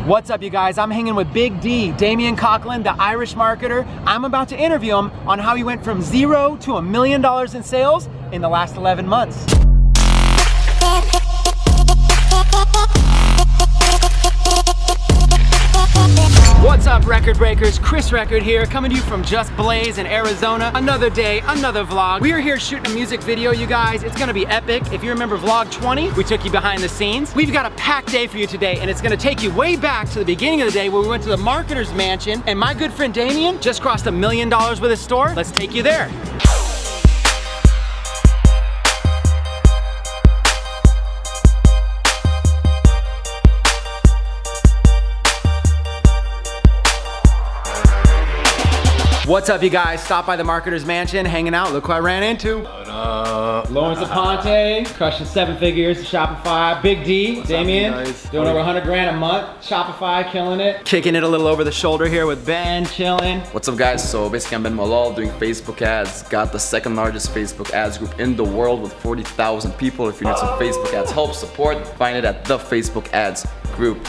What's up, you guys? I'm hanging with Big D, Damien Coughlin, the Irish marketer. I'm about to interview him on how he went from $0 to $1 million in sales in the last 11 months. What's up, record breakers? Chris Record here, coming to you from Just Blaze in Arizona. Another day, another vlog. We are here shooting a music video, you guys. It's gonna be epic. If you remember vlog 20, we took you behind the scenes. We've got a packed day for you today, and it's gonna take you way back to the beginning of the day where we went to the marketer's mansion, and my good friend Damien just crossed $1 million with his store. Let's take you there. What's up, you guys? Stopped by the marketer's mansion, hanging out. Look who I ran into. Lawrence APONTE, crushing 7 figures, Shopify. Big D, Damien, doing over 100 grand a month. Shopify, killing it. Kicking it a little over the shoulder here with Ben, chilling. What's up, guys? So basically, I'm Ben Malal doing Facebook ads. Got the 2nd largest Facebook ads group in the world with 40,000 people. If you need some Facebook ads help, support, find it at the Facebook ads group.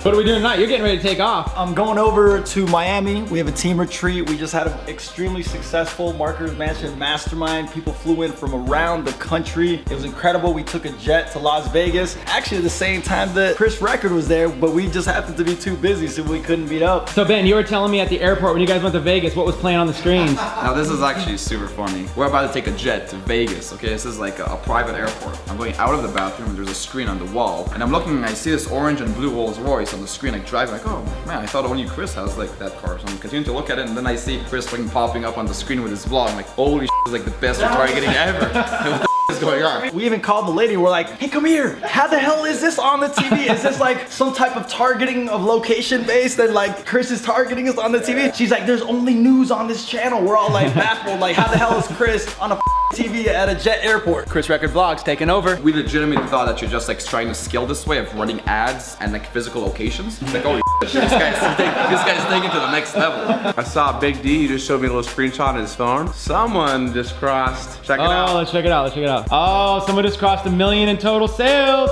What are we doing tonight? You're getting ready to take off. I'm going over to Miami. We have a team retreat. We just had an extremely successful Marketers Mansion mastermind. People flew in from around the country. It was incredible. We took a jet to Las Vegas. Actually, at the same time that Chris Record was there, but we just happened to be too busy, so we couldn't meet up. So Ben, you were telling me at the airport when you guys went to Vegas, what was playing on the screens? Now, this is actually super funny. We're about to take a jet to Vegas, okay? This is like a private airport. I'm going out of the bathroom and there's a screen on the wall. And I'm looking and I see this orange and blue Rolls Royce on the screen, like driving, like, oh man, I thought only Chris has like that car. So I'm continuing to look at it, and then I see Chris fucking popping up on the screen with his vlog. I'm like, holy shit, this is like the best retargeting ever. What the is going on? We even called the lady. We're like, hey, come here. How the hell is this on the TV? Is this like some type of targeting of location based and like Chris is targeting us on the TV? She's like, there's only news on this channel. We're all like baffled, like, how the hell is Chris on a TV at a jet airport? Chris Record Vlogs taking over. We legitimately thought that you're just like trying to scale this way of running ads and like physical locations. It's like, holy shit, this guy's taking it to the next level. I saw Big D, he just showed me a little screenshot on his phone. Someone just crossed. Check it out. Let's check it out, let's check it out. Oh, someone just crossed $1 million in total sales.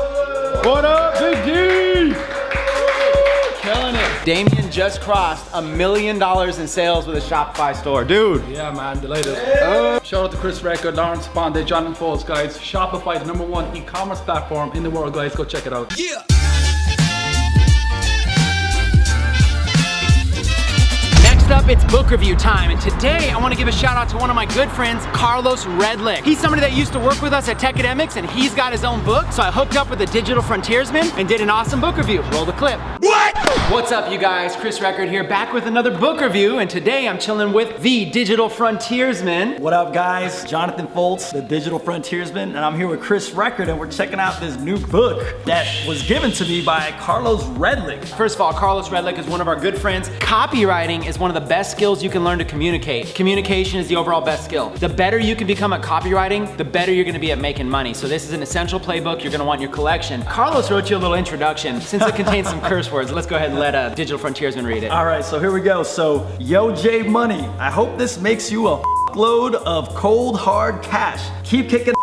What up, Big D? Killing it. Damien just crossed $1 million in sales with a Shopify store. Dude. Yeah, man, delighted. Shout out to Chris Record, Lawrence APONTE, Jonathan Foles, guys. Shopify, the #1 e-commerce platform in the world, guys. Go check it out. Yeah. Next up, it's book review time, and today I want to give a shout out to one of my good friends, Carlos Redlich. He's somebody that used to work with us at Techademics, and he's got his own book, so I hooked up with the Digital Frontiersman and did an awesome book review. Roll the clip. What? What's up, you guys? Chris Record here, back with another book review, and today I'm chilling with the Digital Frontiersman. What up, guys? Jonathan Foltz, the Digital Frontiersman, and I'm here with Chris Record, and we're checking out this new book that was given to me by Carlos Redlich. First of all, Carlos Redlich is one of our good friends. Copywriting is one of the best skills you can learn to communicate. Communication is the overall best skill. The better you can become at copywriting, the better you're gonna be at making money. So this is an essential playbook you're gonna want in your collection. Carlos wrote you a little introduction. Since it contains some curse words, let's go ahead and let Digital Frontiersman read it. All right, so here we go. So, yo, J Money, I hope this makes you a load of cold, hard cash. Keep kicking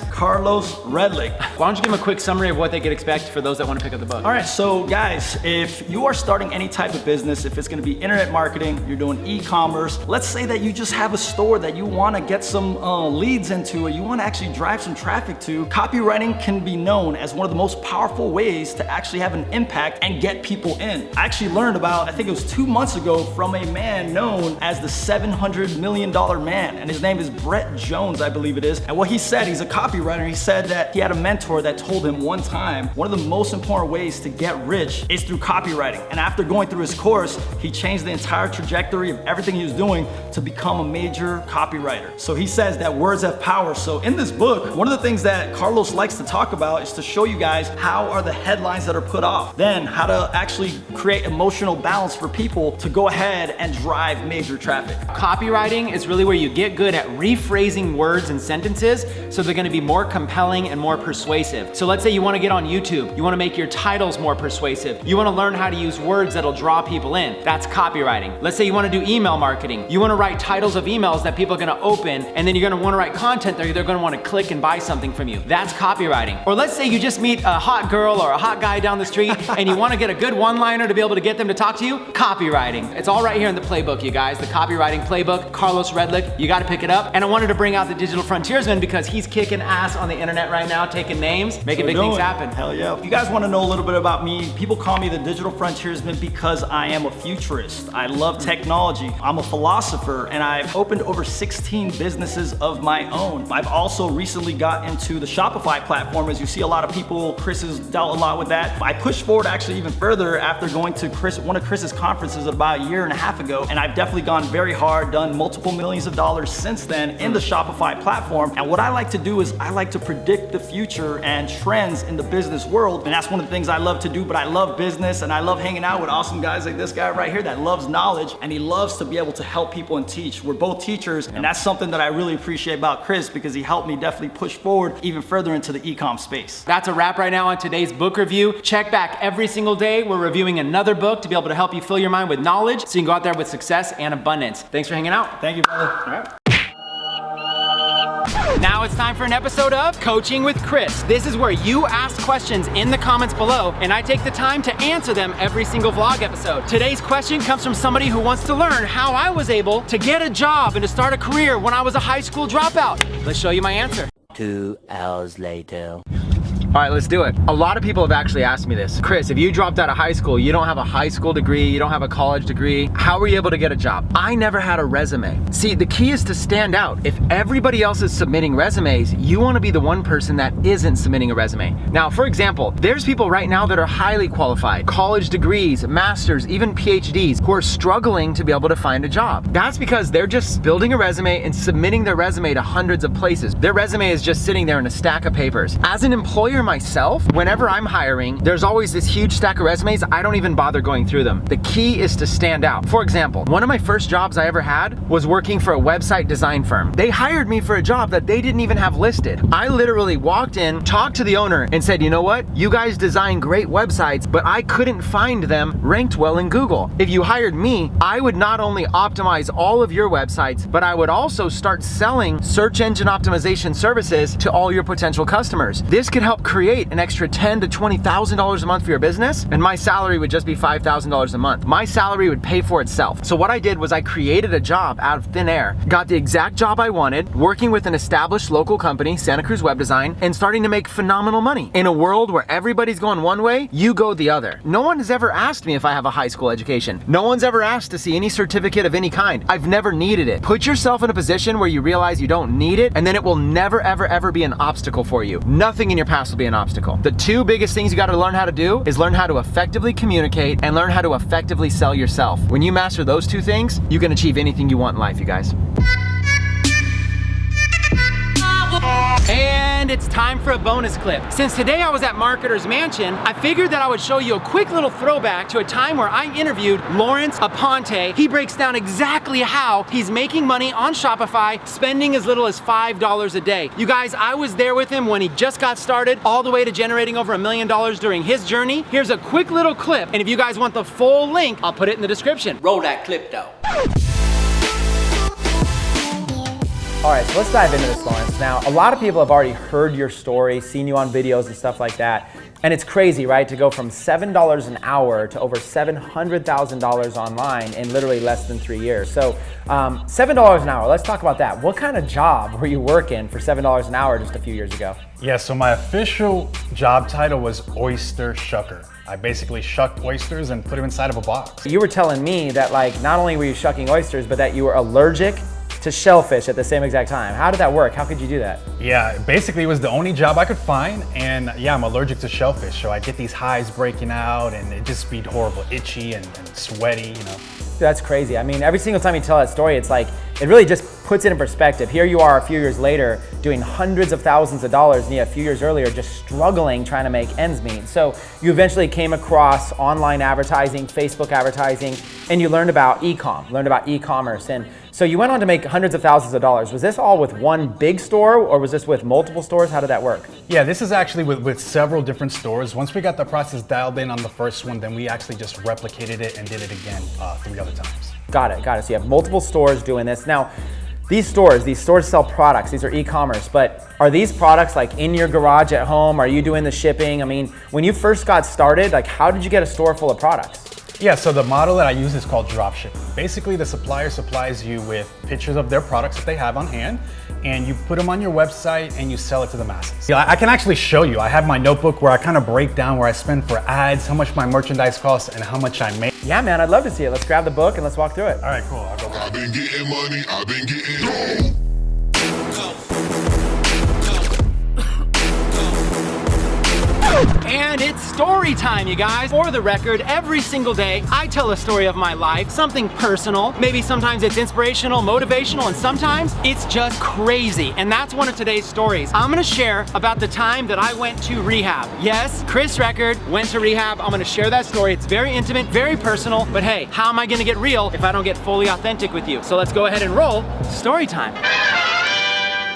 Carlos Redlich. Why don't you give them a quick summary of what they could expect for those that want to pick up the book? All right, so guys, if you are starting any type of business, if it's gonna be internet marketing, you're doing e-commerce, let's say that you just have a store that you wanna get some leads into, or you wanna actually drive some traffic to, copywriting can be known as one of the most powerful ways to actually have an impact and get people in. I actually learned about, I think it was 2 months ago, from a man known as the $700 million man, and his name is Brett Jones, I believe it is. And what he said, he's a copywriter, he said that he had a mentor that told him one time, one of the most important ways to get rich is through copywriting. And after going through his course, he changed the entire trajectory of everything he was doing to become a major copywriter. So he says that words have power. So in this book, one of the things that Carlos likes to talk about is to show you guys how are the headlines that are put off, then how to actually create emotional balance for people to go ahead and drive major traffic. Copywriting is really where you get good at rephrasing words and sentences so they're gonna be more more compelling and more persuasive. So let's say you want to get on YouTube. You want to make your titles more persuasive. You want to learn how to use words that'll draw people in. That's copywriting. Let's say you want to do email marketing. You want to write titles of emails that people are going to open, and then you're going to want to write content that they're going to want to click and buy something from you. That's copywriting. Or let's say you just meet a hot girl or a hot guy down the street and you want to get a good one-liner to be able to get them to talk to you. Copywriting. It's all right here in the playbook, you guys. The copywriting playbook. Carlos Redlich. You got to pick it up. And I wanted to bring out the digital frontiersman because he's kicking ass on the internet right now, taking names, making big things happen. Hell yeah. If you guys want to know a little bit about me, people call me the digital frontiersman because I am a futurist. I love technology. I'm a philosopher, and I've opened over 16 businesses of my own. I've also recently got into the Shopify platform. As you see, a lot of people, Chris has dealt a lot with that. I pushed forward actually even further after going to one of Chris's conferences about a year and a half ago, and I've definitely gone very hard, done multiple millions of dollars since then in the Shopify platform. And what I like to do is I like to predict the future and trends in the business world, and that's one of the things I love to do. But I love business, and I love hanging out with awesome guys like this guy right here that loves knowledge, and he loves to be able to help people and teach. We're both teachers, and that's something that I really appreciate about Chris, because he helped me definitely push forward even further into the e-com space. That's a wrap right now on today's book review. Check back every single day. We're reviewing another book to be able to help you fill your mind with knowledge so you can go out there with success and abundance. Thanks for hanging out. Thank you, brother. All right. Now it's time for an episode of Coaching with Chris. This is where you ask questions in the comments below, and I take the time to answer them every single vlog episode. Today's question comes from somebody who wants to learn how I was able to get a job and to start a career when I was a high school dropout. Let's show you my answer. 2 hours later. All right, let's do it. A lot of people have actually asked me this. Chris, if you dropped out of high school, you don't have a high school degree, you don't have a college degree, how were you able to get a job? I never had a resume. See, the key is to stand out. If everybody else is submitting resumes, you want to be the one person that isn't submitting a resume. Now, for example, there's people right now that are highly qualified, college degrees, masters, even PhDs, who are struggling to be able to find a job. That's because they're just building a resume and submitting their resume to hundreds of places. Their resume is just sitting there in a stack of papers. As an employer myself, whenever I'm hiring, there's always this huge stack of resumes. I don't even bother going through them. The key is to stand out. For example, one of my first jobs I ever had was working for a website design firm. They hired me for a job that they didn't even have listed. I literally walked in, talked to the owner, and said, you know what? You guys design great websites, but I couldn't find them ranked well in Google. If you hired me, I would not only optimize all of your websites, but I would also start selling search engine optimization services to all your potential customers. This could help create an extra $10,000 to $20,000 a month for your business, and my salary would just be $5,000 a month. My salary would pay for itself. So what I did was I created a job out of thin air, got the exact job I wanted, working with an established local company, Santa Cruz Web Design, and starting to make phenomenal money. In a world where everybody's going one way, you go the other. No one has ever asked me if I have a high school education. No one's ever asked to see any certificate of any kind. I've never needed it. Put yourself in a position where you realize you don't need it, and then it will never, ever, ever be an obstacle for you. Nothing in your past will be an obstacle. The two biggest things you got to learn how to do is learn how to effectively communicate and learn how to effectively sell yourself. When you master those two things, you can achieve anything you want in life, you guys. And it's time for a bonus clip. Since today I was at Marketer's Mansion, I figured that I would show you a quick little throwback to a time where I interviewed Lawrence APONTE. He breaks down exactly how he's making money on Shopify, spending as little as $5 a day. You guys, I was there with him when he just got started, all the way to generating over $1 million during his journey. Here's a quick little clip, and if you guys want the full link, I'll put it in the description. Roll that clip though. All right, so let's dive into this, Lawrence. Now, a lot of people have already heard your story, seen you on videos and stuff like that. And it's crazy, right? To go from $7 an hour to over $700,000 online in literally less than 3 years. So $7 an hour, let's talk about that. What kind of job were you working for $7 an hour just a few years ago? Yeah, so my official job title was oyster shucker. I basically shucked oysters and put them inside of a box. You were telling me that like, not only were you shucking oysters, but that you were allergic to shellfish at the same exact time. How did that work? How could you do that? Yeah, basically it was the only job I could find, and yeah, I'm allergic to shellfish, so I get these hives breaking out and it just be horrible, itchy and sweaty, you know. That's crazy. I mean, every single time you tell that story, it's like, it really just puts it in perspective. Here you are a few years later doing hundreds of thousands of dollars, and yet a few years earlier just struggling trying to make ends meet. So you eventually came across online advertising, Facebook advertising, and you learned about e-com, learned about e-commerce. And so you went on to make hundreds of thousands of dollars. Was this all with one big store, or was this with multiple stores? How did that work? Yeah, this is actually with several different stores. Once we got the process dialed in on the first one, then we actually just replicated it and did it again 3 other times. Got it. So you have multiple stores doing this. Now, these stores sell products. These are e-commerce, but are these products like in your garage at home? Are you doing the shipping? I mean, when you first got started, like how did you get a store full of products? Yeah, so the model that I use is called dropshipping. Basically, the supplier supplies you with pictures of their products that they have on hand, and you put them on your website and you sell it to the masses. Yeah, I can actually show you. I have my notebook where I kind of break down where I spend for ads, how much my merchandise costs, and how much I make. Yeah, man, I'd love to see it. Let's grab the book and let's walk through it. All right, cool. I'll go grab it. I've been getting money, I've been getting dough. And it's story time, you guys. For the record, every single day, I tell a story of my life, something personal. Maybe sometimes it's inspirational, motivational, and sometimes it's just crazy. And that's one of today's stories. I'm gonna share about the time that I went to rehab. Yes, Chris Record went to rehab. I'm gonna share that story. It's very intimate, very personal, but hey, how am I gonna get real if I don't get fully authentic with you? So let's go ahead and roll story time.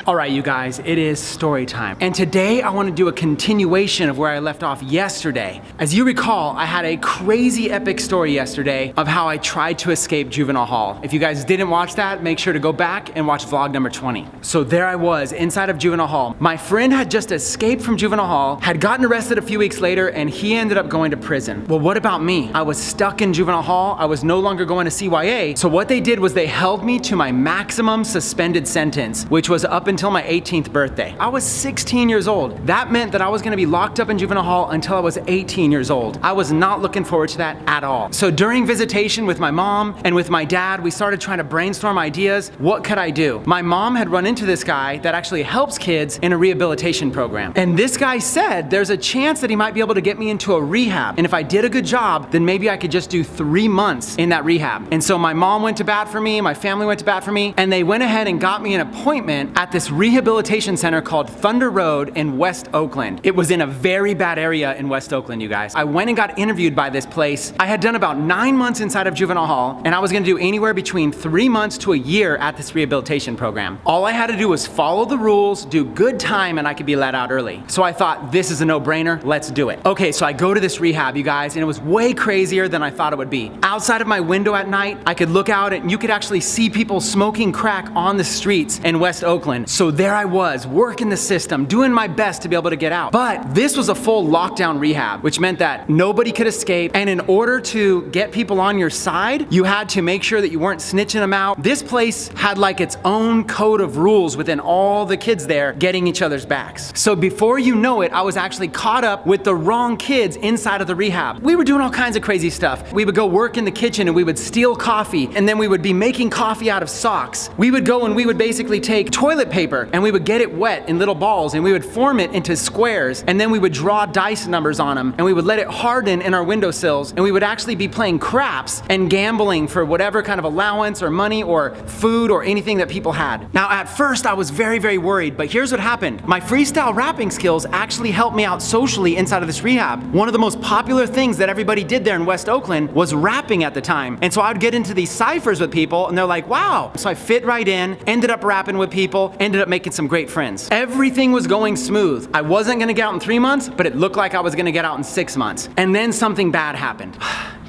All right, you guys, it is story time. And today I want to do a continuation of where I left off yesterday. As you recall, I had a crazy epic story yesterday of how I tried to escape juvenile hall. If you guys didn't watch that, make sure to go back and watch vlog number 20. So there I was inside of juvenile hall. My friend had just escaped from juvenile hall, had gotten arrested a few weeks later, and he ended up going to prison. Well, what about me? I was stuck in juvenile hall. I was no longer going to CYA. So what they did was they held me to my maximum suspended sentence, which was up until my 18th birthday. I was 16 years old. That meant that I was gonna be locked up in juvenile hall until I was 18 years old. I was not looking forward to that at all. So during visitation with my mom and with my dad, we started trying to brainstorm ideas. What could I do? My mom had run into this guy that actually helps kids in a rehabilitation program. And this guy said there's a chance that he might be able to get me into a rehab. And if I did a good job, then maybe I could just do 3 months in that rehab. And so my mom went to bat for me, my family went to bat for me, and they went ahead and got me an appointment at this rehabilitation center called Thunder Road in West Oakland. It was in a very bad area in West Oakland, you guys. I went and got interviewed by this place. I had done about 9 months inside of juvenile hall, and I was gonna do anywhere between 3 months to a year at this rehabilitation program. All I had to do was follow the rules, do good time, and I could be let out early. So I thought, this is a no-brainer, let's do it. Okay, so I go to this rehab, you guys, and it was way crazier than I thought it would be. Outside of my window at night, I could look out and you could actually see people smoking crack on the streets in West Oakland. So there I was, working the system, doing my best to be able to get out. But this was a full lockdown rehab, which meant that nobody could escape. And in order to get people on your side, you had to make sure that you weren't snitching them out. This place had like its own code of rules within all the kids there getting each other's backs. So before you know it, I was actually caught up with the wrong kids inside of the rehab. We were doing all kinds of crazy stuff. We would go work in the kitchen and we would steal coffee, and then we would be making coffee out of socks. We would go and we would basically take toilet paper and we would get it wet in little balls and we would form it into squares, and then we would draw dice numbers on them and we would let it harden in our windowsills, and we would actually be playing craps and gambling for whatever kind of allowance or money or food or anything that people had. Now at first I was very, very worried, but here's what happened. My freestyle rapping skills actually helped me out socially inside of this rehab. One of the most popular things that everybody did there in West Oakland was rapping at the time. And so I would get into these ciphers with people and they're like, wow. So I fit right in, ended up rapping with people, ended up making some great friends. Everything was going smooth. I wasn't gonna get out in 3 months, but it looked like I was gonna get out in 6 months. And then something bad happened.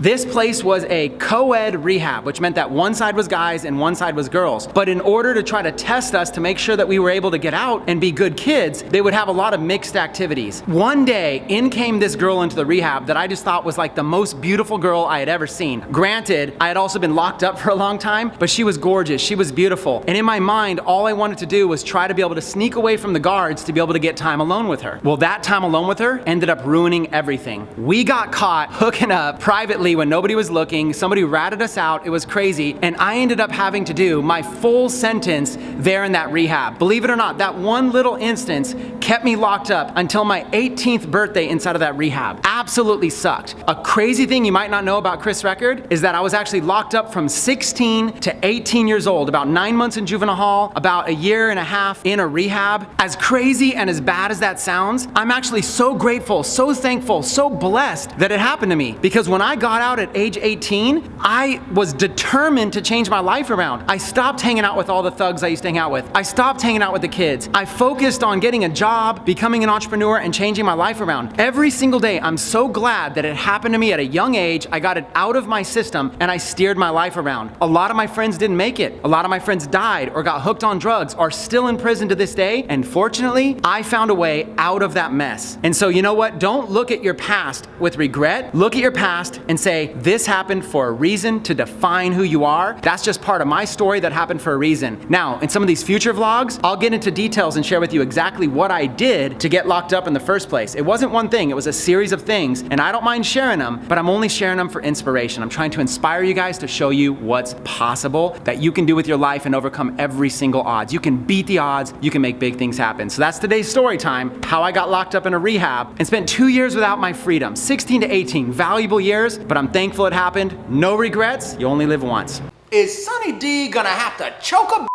This place was a co-ed rehab, which meant that one side was guys and one side was girls. But in order to try to test us to make sure that we were able to get out and be good kids, they would have a lot of mixed activities. One day, in came this girl into the rehab that I just thought was like the most beautiful girl I had ever seen. Granted, I had also been locked up for a long time, but she was gorgeous, she was beautiful. And in my mind, all I wanted to do was try to be able to sneak away from the guards to be able to get time alone with her. Well, that time alone with her ended up ruining everything. We got caught hooking up privately quietly when nobody was looking. Somebody ratted us out. It was crazy. And I ended up having to do my full sentence there in that rehab. Believe it or not, that one little instance kept me locked up until my 18th birthday inside of that rehab. Absolutely sucked. A crazy thing you might not know about Chris Record is that I was actually locked up from 16 to 18 years old, about 9 months in juvenile hall, about a year and a half in a rehab. As crazy and as bad as that sounds, I'm actually so grateful, so thankful, so blessed that it happened to me. Because when I got out at age 18, I was determined to change my life around. I stopped hanging out with all the thugs I used to hang out with. I stopped hanging out with the kids. I focused on getting a job, becoming an entrepreneur, and changing my life around. Every single day, I'm so glad that it happened to me at a young age. I got it out of my system and I steered my life around. A lot of my friends didn't make it. A lot of my friends died or got hooked on drugs, are still in prison to this day. And fortunately, I found a way out of that mess. And so you know what? Don't look at your past with regret. Look at your past and say, this happened for a reason to define who you are. That's just part of my story that happened for a reason. Now, in some of these future vlogs, I'll get into details and share with you exactly what I did to get locked up in the first place. It wasn't one thing, it was a series of things, and I don't mind sharing them, but I'm only sharing them for inspiration. I'm trying to inspire you guys to show you what's possible that you can do with your life and overcome every single odds. You can beat the odds, you can make big things happen. So that's today's story time, how I got locked up in a rehab and spent 2 years without my freedom. 16 to 18, valuable years, but I'm thankful it happened. No regrets, you only live once. Is Sonny D gonna have to choke a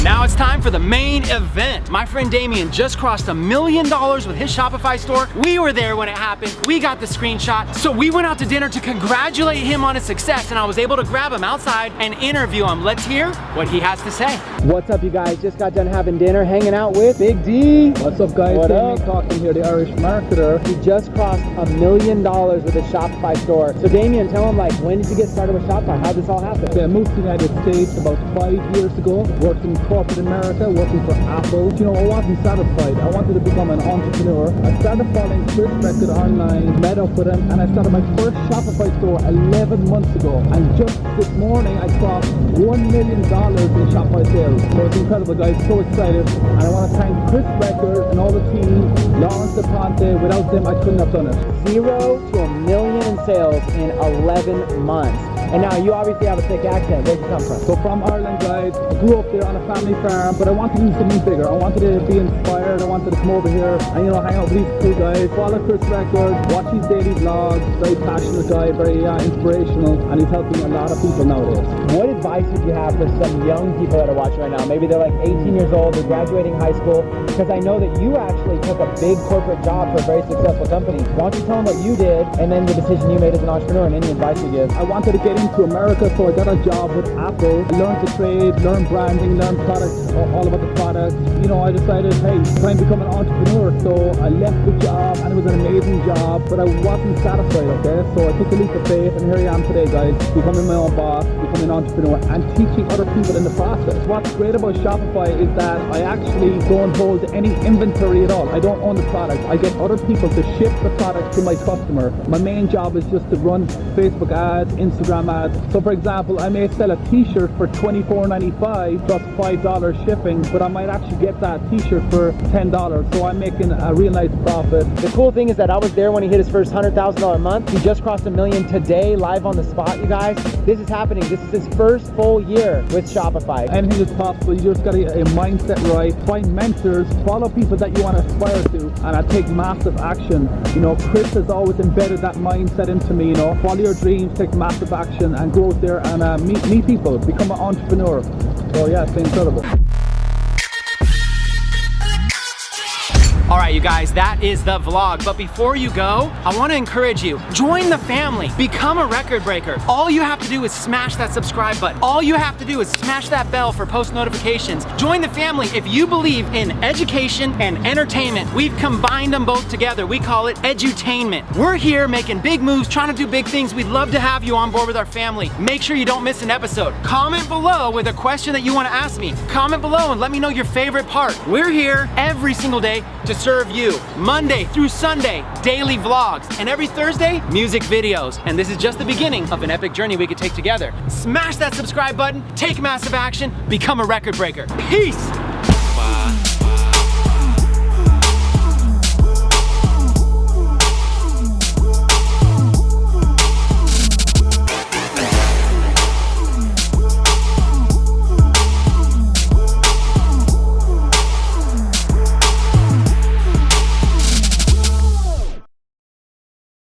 Now it's time for the main event. My friend Damien just crossed $1 million with his Shopify store. We were there when it happened. We got the screenshot. So we went out to dinner to congratulate him on his success, and I was able to grab him outside and interview him. Let's hear what he has to say. What's up, you guys? Just got done having dinner, hanging out with Big D. What's up, guys? What up? Talking here, the Irish marketer. He just crossed $1 million with his Shopify store. So Damien, tell him, like, when did you get started with Shopify? How did this all happen? I moved to the United States about 5 years ago. Worked in corporate America, working for Apple. You know, I wasn't satisfied. I wanted to become an entrepreneur. I started following Chris Record online, met up with him, and I started my first Shopify store 11 months ago. And just this morning, I crossed $1 million in Shopify sales. So it's incredible, guys. So excited. And I want to thank Chris Record and all the team, Lawrence APONTE. Without them, I couldn't have done it. 0 to $1 million in sales in 11 months. And now you obviously have a thick accent. Where'd you come from? So from Ireland, guys. I grew up there on a family farm, but I wanted to do something bigger. I wanted to be inspired. I wanted to come over here and, you know, hang out with these cool guys. Follow Chris Record, watch his daily vlogs. Very passionate guy, very inspirational, and he's helping a lot of people nowadays. What advice would you have for some young people that are watching right now? Maybe they're like 18 years old, they're graduating high school, because I know that you actually took a big corporate job for a very successful company. Why don't you tell them what you did and then the decision you made as an entrepreneur and any advice you give? I wanted to get into America, so I got a job with Apple. I learned to trade, learn branding, learn products, all about the products. You know, I decided, hey, try and become an entrepreneur. So I left the job, and it was an amazing job, but I wasn't satisfied, okay? So I took a leap of faith, and here I am today, guys, becoming my own boss, becoming an entrepreneur, and teaching other people in the process. What's great about Shopify is that I actually don't hold any inventory at all. I don't own the product. I get other people to ship the product to my customer. My main job is just to run Facebook ads, Instagram ads. So for example, I may sell a t-shirt for $24.95 plus $5 shipping, but I might actually get that t-shirt for $10. So I'm making a real nice profit. The cool thing is that I was there when he hit his first $100,000 a month. He just crossed $1 million today, live on the spot, you guys. This is happening. This is his first full year with Shopify. Anything is possible. You just got to get a mindset right. Find mentors, follow people that you want to aspire to, and I take massive action. You know, Chris has always embedded that mindset into me. You know, follow your dreams, take massive action, and go out there and meet people, become an entrepreneur. So yeah, it's been incredible. All right, you guys, that is the vlog. But before you go, I want to encourage you, join the family, become a record breaker. All you have to do is smash that subscribe button. All you have to do is smash that bell for post notifications. Join the family. If you believe in education and entertainment, we've combined them both together. We call it edutainment. We're here making big moves, trying to do big things. We'd love to have you on board with our family. Make sure you don't miss an episode. Comment below with a question that you want to ask me. Comment below and let me know your favorite part. We're here every single day to serve you. Monday through Sunday, daily vlogs, and every Thursday, music videos. And this is just the beginning of an epic journey we could take together. Smash that subscribe button, take massive action, become a record breaker. Peace!